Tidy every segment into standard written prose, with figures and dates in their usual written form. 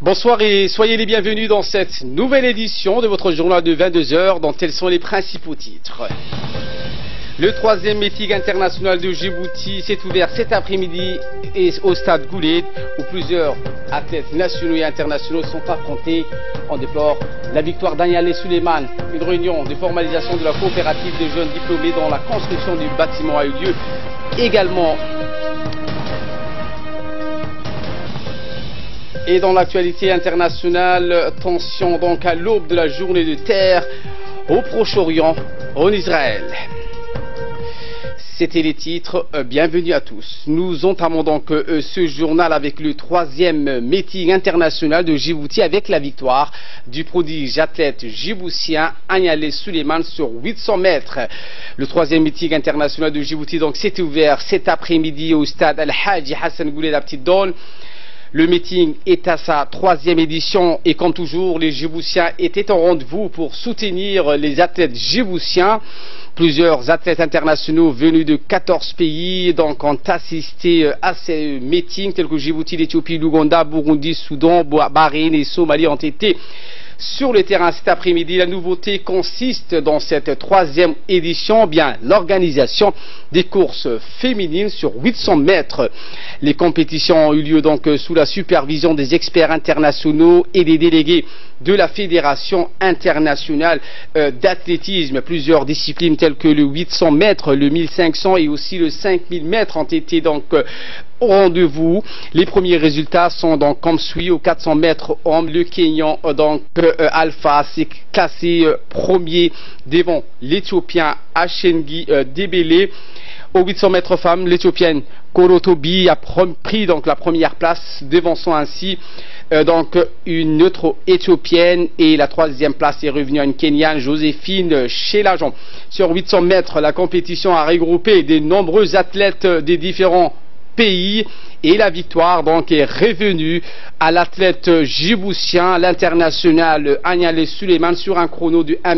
Bonsoir et soyez les bienvenus dans cette nouvelle édition de votre journal de 22h dont tels sont les principaux titres. Le troisième meeting international de Djibouti s'est ouvert cet après-midi au stade Goulet où plusieurs athlètes nationaux et internationaux sont affrontés. On déplore la victoire d'Anyale Suleiman. Une réunion de formalisation de la coopérative de jeunes diplômés dont la construction du bâtiment a eu lieu également. Et dans l'actualité internationale, tension donc à l'aube de la journée de terre au Proche-Orient, en Israël. C'était les titres, bienvenue à tous. Nous entamons donc ce journal avec le troisième meeting international de Djibouti avec la victoire du prodige athlète djiboutien Anyale Suleiman sur 800 mètres. Le troisième meeting international de Djibouti donc s'est ouvert cet après-midi au stade Al-Haji Hassan Goulet à Petite Dôle. Le meeting est à sa troisième édition et comme toujours, les Djiboutiens étaient en rendez-vous pour soutenir les athlètes djiboutiens. Plusieurs athlètes internationaux venus de 14 pays donc, ont assisté à ces meetings tels que Djibouti, l'Éthiopie, l'Ouganda, Burundi, Soudan, Bahreïn et Somalie ont été sur le terrain cet après-midi. La nouveauté consiste dans cette troisième édition, bien l'organisation des courses féminines sur 800 mètres. Les compétitions ont eu lieu donc sous la supervision des experts internationaux et des délégués de la Fédération internationale d'athlétisme. Plusieurs disciplines telles que le 800 mètres, le 1500 et aussi le 5000 mètres ont été donc au rendez-vous. Les premiers résultats sont donc comme suit. Au 400 mètres hommes, le Kenyan donc Alpha s'est classé premier devant l'Éthiopien Achengi Debele. Au 800 mètres femmes, l'Éthiopienne Korotobi a pris donc la première place, devançant ainsi donc une autre éthiopienne, et la troisième place est revenue à une Kenyane, Joséphine Chelajon. Sur 800 mètres, la compétition a regroupé de nombreux athlètes des différents pays et la victoire donc est revenue à l'athlète djiboutien, l'international Anyale Suleiman sur un chrono de 1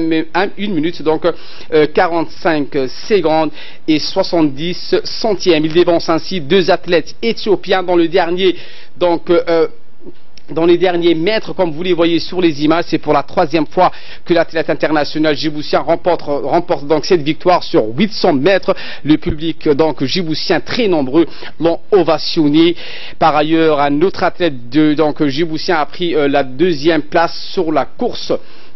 minute donc 45 secondes et 70 centièmes. Il dévance ainsi deux athlètes éthiopiens dans le dernier donc dans les derniers mètres, comme vous les voyez sur les images. C'est pour la troisième fois que l'athlète international djiboutien remporte donc cette victoire sur 800 mètres. Le public donc djiboutien très nombreux l'ont ovationné. Par ailleurs, un autre athlète donc djiboutien a pris la deuxième place sur la course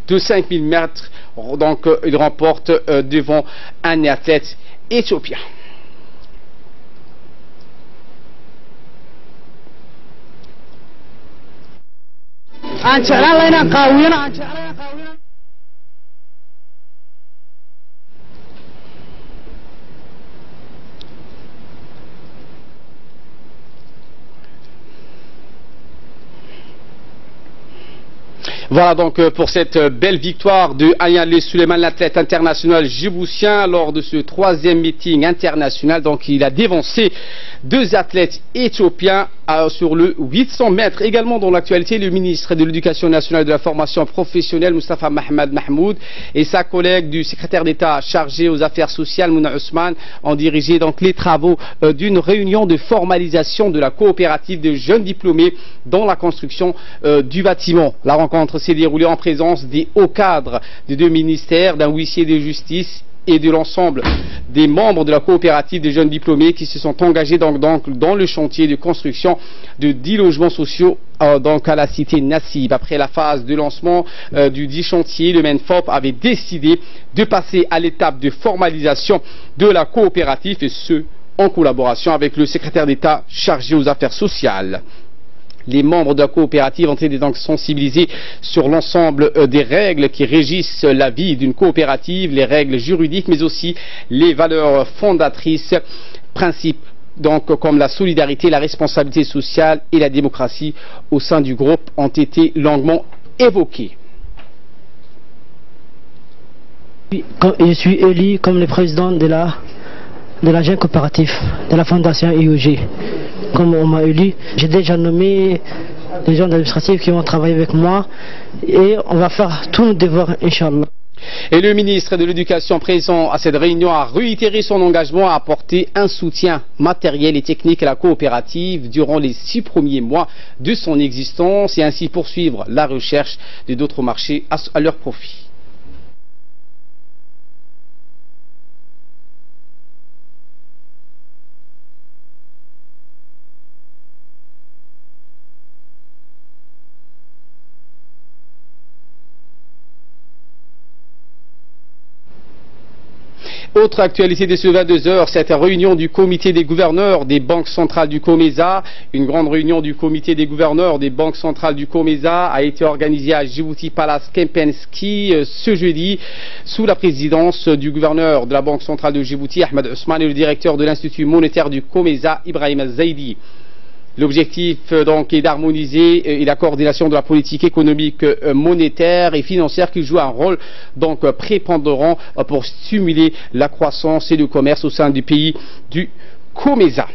de 5000 mètres. Donc il remporte devant un athlète éthiopien. Voilà donc pour cette belle victoire de Anyale Suleiman, l'athlète international djiboutien, lors de ce troisième meeting international. Donc il a dévancé deux athlètes éthiopiens sur le 800 mètres. Également dans l'actualité, le ministre de l'Éducation nationale et de la formation professionnelle, Moustapha Mohamed Mahmoud, et sa collègue du secrétaire d'État chargé aux affaires sociales, Mouna Ousmane, ont dirigé donc les travaux d'une réunion de formalisation de la coopérative de jeunes diplômés dans la construction du bâtiment. La rencontre s'est déroulée en présence des hauts cadres des deux ministères, d'un huissier de justice et de l'ensemble des membres de la coopérative des jeunes diplômés qui se sont engagés donc dans le chantier de construction de 10 logements sociaux donc à la cité Nassib. Après la phase de lancement du dit chantier, le MENFOP avait décidé de passer à l'étape de formalisation de la coopérative, et ce en collaboration avec le secrétaire d'État chargé aux affaires sociales. Les membres de la coopérative ont été donc sensibilisés sur l'ensemble des règles qui régissent la vie d'une coopérative, les règles juridiques, mais aussi les valeurs fondatrices, principes donc comme la solidarité, la responsabilité sociale et la démocratie au sein du groupe ont été longuement évoqués. Je suis élu comme le président de la jeune coopérative, de la fondation IOG. Comme on m'a élu, j'ai déjà nommé des gens administratifs qui vont travailler avec moi et on va faire tous nos devoirs, Inch'Allah. Et le ministre de l'Éducation présent à cette réunion a réitéré son engagement à apporter un soutien matériel et technique à la coopérative durant les 6 premiers mois de son existence et ainsi poursuivre la recherche de d'autres marchés à leur profit. Autre actualité de ce 22h, cette réunion du comité des gouverneurs des banques centrales du COMESA. Une grande réunion du comité des gouverneurs des banques centrales du COMESA a été organisée à Djibouti Palace Kempinski ce jeudi sous la présidence du gouverneur de la Banque centrale de Djibouti, Ahmed Ousmane, et le directeur de l'Institut monétaire du COMESA, Ibrahim Zaidi. L'objectif donc est d'harmoniser la coordination de la politique économique, monétaire et financière qui joue un rôle donc prépondérant pour stimuler la croissance et le commerce au sein du pays du COMESA.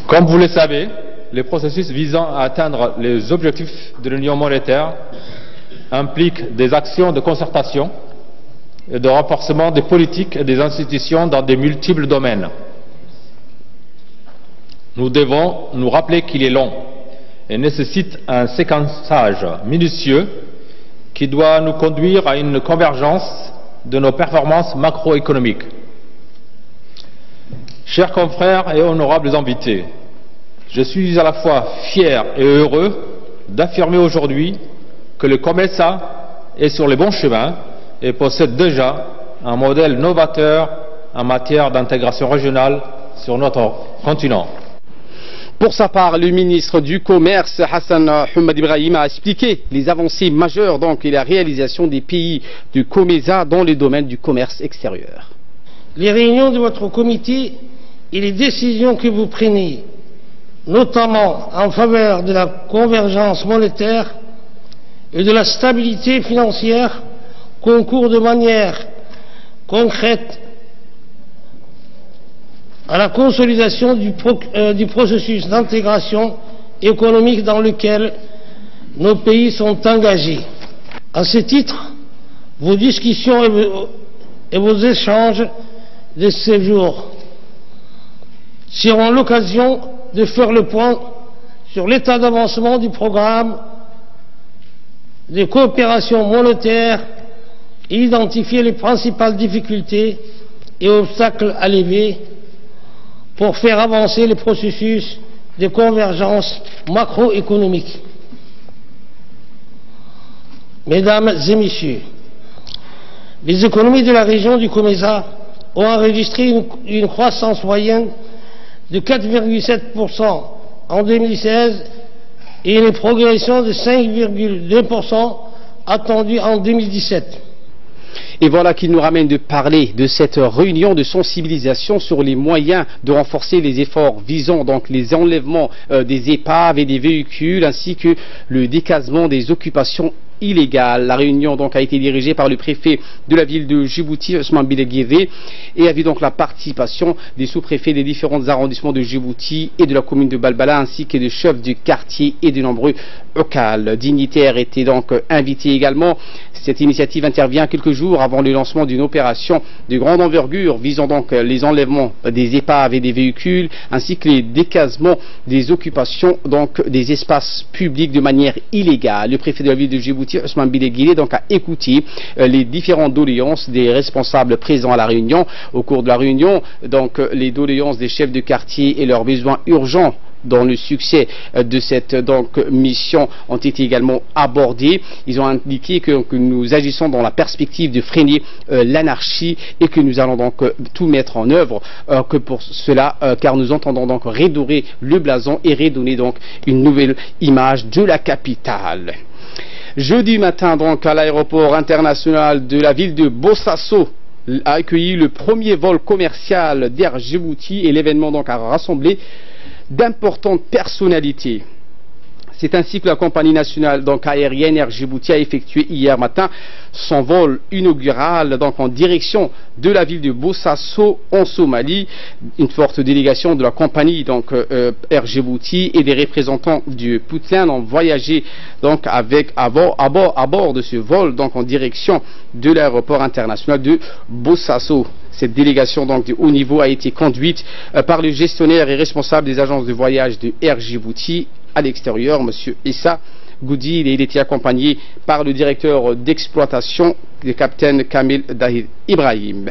Comme vous le savez, les processus visant à atteindre les objectifs de l'Union monétaire impliquent des actions de concertation et de renforcement des politiques et des institutions dans de multiples domaines. Nous devons nous rappeler qu'il est long et nécessite un séquençage minutieux qui doit nous conduire à une convergence de nos performances macroéconomiques. Chers confrères et honorables invités, je suis à la fois fier et heureux d'affirmer aujourd'hui que le COMESA est sur le bon chemin et possède déjà un modèle novateur en matière d'intégration régionale sur notre continent. Pour sa part, le ministre du Commerce, Hassan Hamad Ibrahim, a expliqué les avancées majeures donc, et la réalisation des pays du COMESA dans le domaine du commerce extérieur. Les réunions de votre comité et les décisions que vous prenez, notamment en faveur de la convergence monétaire et de la stabilité financière, concourt de manière concrète à la consolidation du processus d'intégration économique dans lequel nos pays sont engagés. À ce titre, vos discussions et vos échanges de ces jours seront l'occasion de faire le point sur l'état d'avancement du programme de coopération monétaire et identifier les principales difficultés et obstacles à lever pour faire avancer le processus de convergence macroéconomique. Mesdames et messieurs, les économies de la région du COMESA ont enregistré une croissance moyenne de 4,7% en 2016 et une progression de 5,2% attendue en 2017. Et voilà qui nous ramène de parler de cette réunion de sensibilisation sur les moyens de renforcer les efforts visant donc les enlèvements des épaves et des véhicules ainsi que le décasement des occupations illégales. La réunion donc a été dirigée par le préfet de la ville de Djibouti, Ousmane Bileguiré, et avait donc la participation des sous-préfets des différents arrondissements de Djibouti et de la commune de Balbala ainsi que des chefs du quartier et de nombreux locales. Dignitaires étaient donc invités également. Cette initiative intervient quelques jours avant le lancement d'une opération de grande envergure visant donc les enlèvements des épaves et des véhicules ainsi que les décasements des occupations donc des espaces publics de manière illégale. Le préfet de la ville de Djibouti, Ousmane Bileguiré, donc a écouté les différentes doléances des responsables présents à la réunion. Au cours de la réunion, donc les doléances des chefs de quartier et leurs besoins urgents dans le succès de cette donc mission ont été également abordés. Ils ont indiqué que nous agissons dans la perspective de freiner l'anarchie et que nous allons donc tout mettre en œuvre que pour cela, car nous entendons donc redorer le blason et redonner donc une nouvelle image de la capitale. Jeudi matin, donc, à l'aéroport international de la ville de Bosaso, a accueilli le premier vol commercial d'Air Djibouti et l'événement donc a rassemblé d'importantes personnalités. C'est ainsi que la compagnie nationale donc aérienne Air Djibouti a effectué hier matin son vol inaugural donc en direction de la ville de Bosaso en Somalie. Une forte délégation de la compagnie donc Air Djibouti et des représentants du Puntland ont voyagé donc à bord de ce vol donc en direction de l'aéroport international de Bosaso. Cette délégation donc de haut niveau a été conduite par le gestionnaire et responsable des agences de voyage de Air Djibouti à l'extérieur, M. Issa Goudil, et il était accompagné par le directeur d'exploitation, le capitaine Kamil Dahir Ibrahim.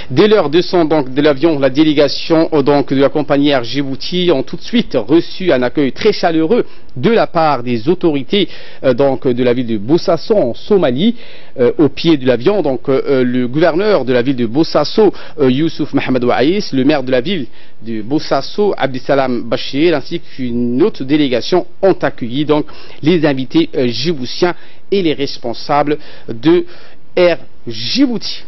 Dès leur descente donc de l'avion, la délégation donc de la compagnie Air Djibouti ont tout de suite reçu un accueil très chaleureux de la part des autorités donc de la ville de Bosaso en Somalie. Au pied de l'avion, donc le gouverneur de la ville de Bosaso, Youssouf Mohamed Ouaïs, le maire de la ville de Bosaso, Abdisalam Bachir, ainsi qu'une autre délégation ont accueilli donc les invités djiboutiens et les responsables de Air Djibouti.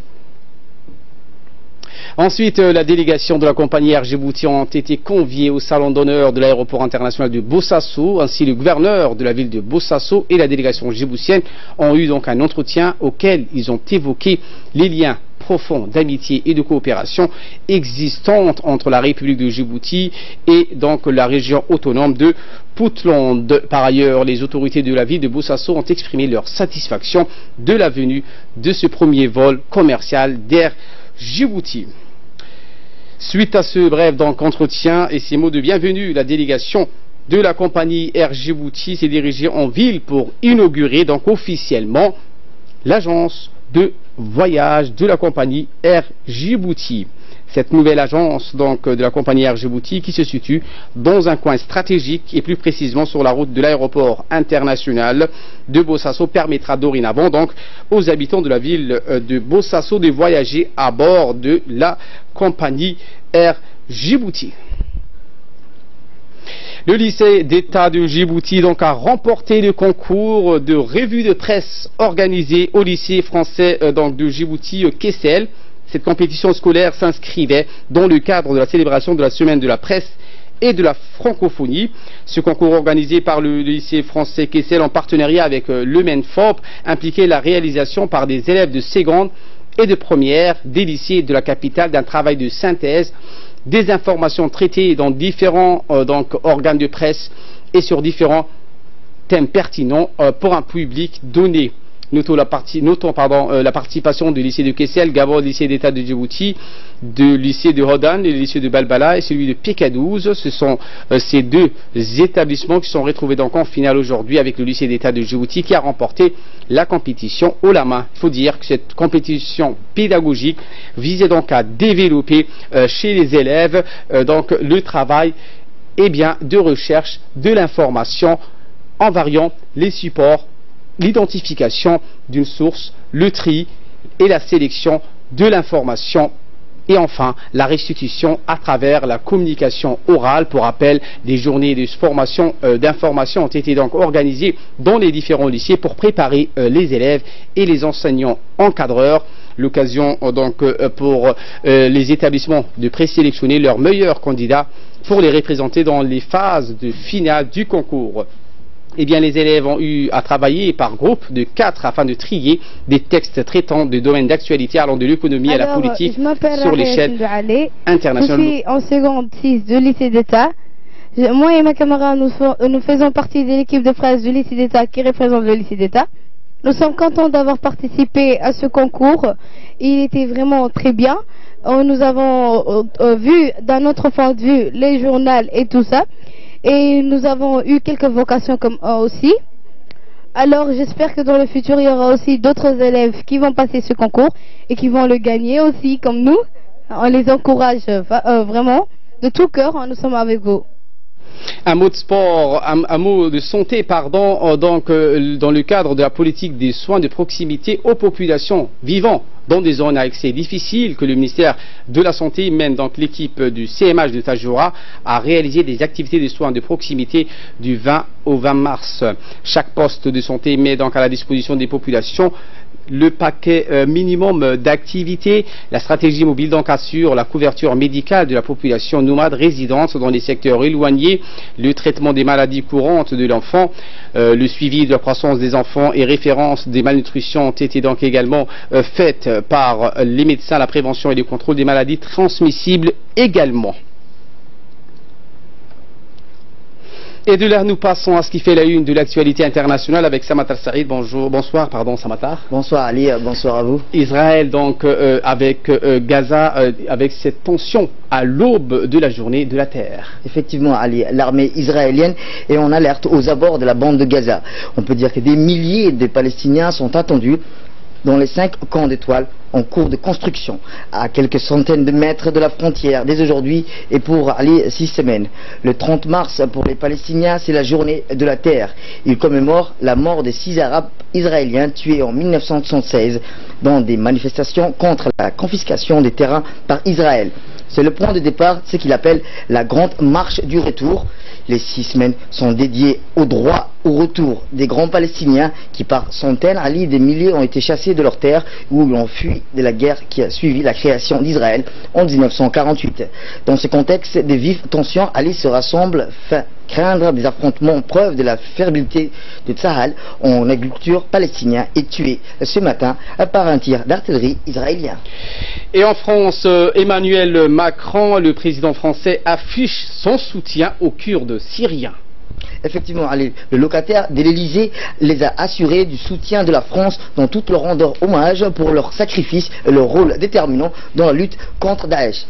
Ensuite, la délégation de la compagnie Air Djibouti ont été conviés au salon d'honneur de l'aéroport international de Bosaso. Ainsi, le gouverneur de la ville de Bosaso et la délégation djiboutienne ont eu donc un entretien auquel ils ont évoqué les liens profonds d'amitié et de coopération existantes entre la République de Djibouti et donc la région autonome de Puntland. Par ailleurs, les autorités de la ville de Bosaso ont exprimé leur satisfaction de la venue de ce premier vol commercial d'Air Djibouti. Suite à ce bref donc entretien et ces mots de bienvenue, la délégation de la compagnie Air Djibouti s'est dirigée en ville pour inaugurer donc officiellement l'agence de voyage de la compagnie Air Djibouti. Cette nouvelle agence donc de la compagnie Air Djibouti qui se situe dans un coin stratégique et plus précisément sur la route de l'aéroport international de Bosaso permettra dorénavant donc aux habitants de la ville de Bosaso de voyager à bord de la compagnie Air Djibouti. Le lycée d'État de Djibouti donc a remporté le concours de revue de presse organisé au lycée français donc de Djibouti Kessel. Cette compétition scolaire s'inscrivait dans le cadre de la célébration de la semaine de la presse et de la francophonie. Ce concours organisé par le lycée français Kessel en partenariat avec le MENFOP impliquait la réalisation par des élèves de seconde et de première des lycées de la capitale d'un travail de synthèse des informations traitées dans différents donc, organes de presse et sur différents thèmes pertinents pour un public donné. Notons la participation du lycée de Kessel, Gabon, le lycée d'État de Djibouti, du lycée de Hodan, le lycée de Balbala et celui de Pécadouz. Ce sont ces deux établissements qui sont retrouvés donc en finale aujourd'hui avec le lycée d'État de Djibouti qui a remporté la compétition haut la main. Il faut dire que cette compétition pédagogique visait donc à développer chez les élèves donc le travail de recherche de l'information en variant les supports, l'identification d'une source, le tri et la sélection de l'information et enfin la restitution à travers la communication orale. Pour rappel, des journées de formation d'information ont été donc organisées dans les différents lycées pour préparer les élèves et les enseignants encadreurs. L'occasion donc pour les établissements de présélectionner leurs meilleurs candidats pour les représenter dans les phases de finale du concours. Eh bien, les élèves ont eu à travailler par groupe de 4 afin de trier des textes traitant de domaines d'actualité allant de l'économie à la politique sur l'échelle internationale. Je suis en seconde 6 du lycée d'État. Moi et ma camarade, nous faisons partie de l'équipe de presse du lycée d'État qui représente le lycée d'État. Nous sommes contents d'avoir participé à ce concours. Il était vraiment très bien. Nous avons vu d'un autre point de vue les journaux et tout ça. Et nous avons eu quelques vocations comme eux aussi. Alors j'espère que dans le futur, il y aura aussi d'autres élèves qui vont passer ce concours et qui vont le gagner aussi comme nous. On les encourage vraiment de tout cœur, nous sommes avec vous. Un mot de sport, un mot de santé, pardon, donc dans le cadre de la politique des soins de proximité aux populations vivant dans des zones à accès difficile que le ministère de la Santé mène donc l'équipe du CMH de Tajoura à réaliser des activités de soins de proximité du 20 au 20 mars. Chaque poste de santé met donc à la disposition des populations le paquet minimum d'activité. La stratégie mobile donc assure la couverture médicale de la population nomade résidente dans les secteurs éloignés, le traitement des maladies courantes de l'enfant, le suivi de la croissance des enfants et référence des malnutritions ont été donc également faites par les médecins, la prévention et le contrôle des maladies transmissibles également. Et de là, nous passons à ce qui fait la une de l'actualité internationale avec Samatar Saïd. Bonsoir, Samatar. Bonsoir Ali, bonsoir à vous. Israël donc avec Gaza, avec cette tension à l'aube de la journée de la terre. Effectivement Ali, l'armée israélienne est en alerte aux abords de la bande de Gaza. On peut dire que des milliers de Palestiniens sont attendus dans les 5 camps d'étoiles en cours de construction, à quelques centaines de mètres de la frontière dès aujourd'hui et pour aller 6 semaines. Le 30 mars, pour les Palestiniens, c'est la journée de la terre. Ils commémorent la mort des 6 Arabes israéliens tués en 1976 dans des manifestations contre la confiscation des terrains par Israël. C'est le point de départ, ce qu'il appelle la grande marche du retour. Les 6 semaines sont dédiées au droit au retour des grands Palestiniens qui par centaines, Ali, des milliers ont été chassés de leurs terres où ils ont fui de la guerre qui a suivi la création d'Israël en 1948. Dans ce contexte, des vives tensions, Ali, se rassemblent, craindre des affrontements, preuve de la faiblesse de Tsahal en agriculture palestinien est tué ce matin par un tir d'artillerie israélien. Et en France, Emmanuel Macron, le président français, affiche son soutien aux Kurdes syriens. Effectivement, le locataire de l'Elysée les a assurés du soutien de la France dans tout leur rendant hommage pour leur sacrifice et leur rôle déterminant dans la lutte contre Daesh.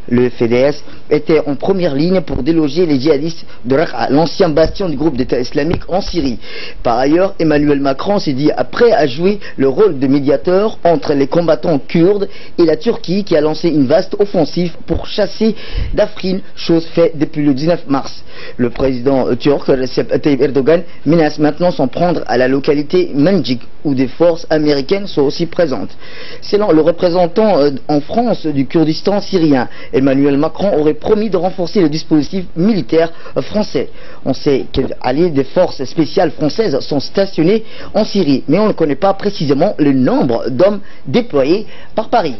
Le FDS était en première ligne pour déloger les djihadistes de Raqqa, l'ancien bastion du groupe d'État islamique en Syrie. Par ailleurs, Emmanuel Macron s'est dit prêt à jouer le rôle de médiateur entre les combattants kurdes et la Turquie qui a lancé une vaste offensive pour chasser d'Afrin, chose faite depuis le 19 mars. Le président turc Recep Tayyip Erdogan menace maintenant s'en prendre à la localité Manjik où des forces américaines sont aussi présentes. Selon le représentant en France du Kurdistan syrien, Emmanuel Macron aurait promis de renforcer le dispositif militaire français. On sait que des forces spéciales françaises sont stationnées en Syrie, mais on ne connaît pas précisément le nombre d'hommes déployés par Paris.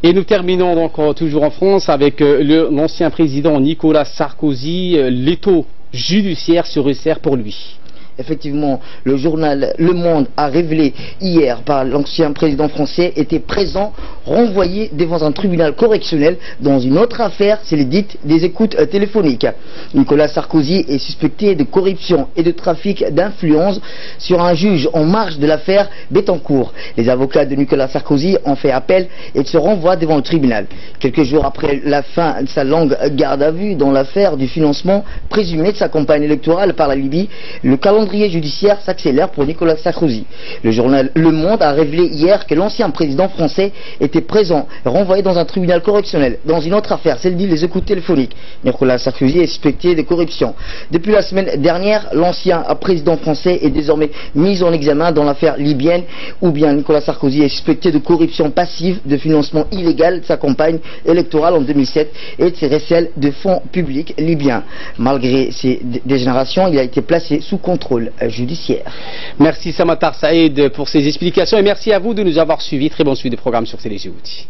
Et nous terminons donc toujours en France avec l'ancien président Nicolas Sarkozy. L'étau judiciaire se resserre pour lui. Effectivement, le journal Le Monde a révélé hier par l'ancien président français était présent, renvoyé devant un tribunal correctionnel dans une autre affaire, c'est les dites des écoutes téléphoniques. Nicolas Sarkozy est suspecté de corruption et de trafic d'influence sur un juge en marge de l'affaire Bettencourt. Les avocats de Nicolas Sarkozy ont fait appel et se renvoient devant le tribunal. Quelques jours après la fin de sa longue garde à vue dans l'affaire du financement présumé de sa campagne électorale par la Libye, le calendrier judiciaire s'accélère pour Nicolas Sarkozy. Le journal Le Monde a révélé hier que l'ancien président français était présent, renvoyé dans un tribunal correctionnel, dans une autre affaire, celle dit les écoutes téléphoniques. Nicolas Sarkozy est suspecté de corruption. Depuis la semaine dernière, l'ancien président français est désormais mis en examen dans l'affaire libyenne, où bien Nicolas Sarkozy est suspecté de corruption passive, de financement illégal de sa campagne électorale en 2007 et de ses recels de fonds publics libyens. Malgré ces dégénérations, il a été placé sous contrôle judiciaire. Merci Samatar Saïd pour ces explications et merci à vous de nous avoir suivis. Très bonne suite de programme sur Télé Djibouti.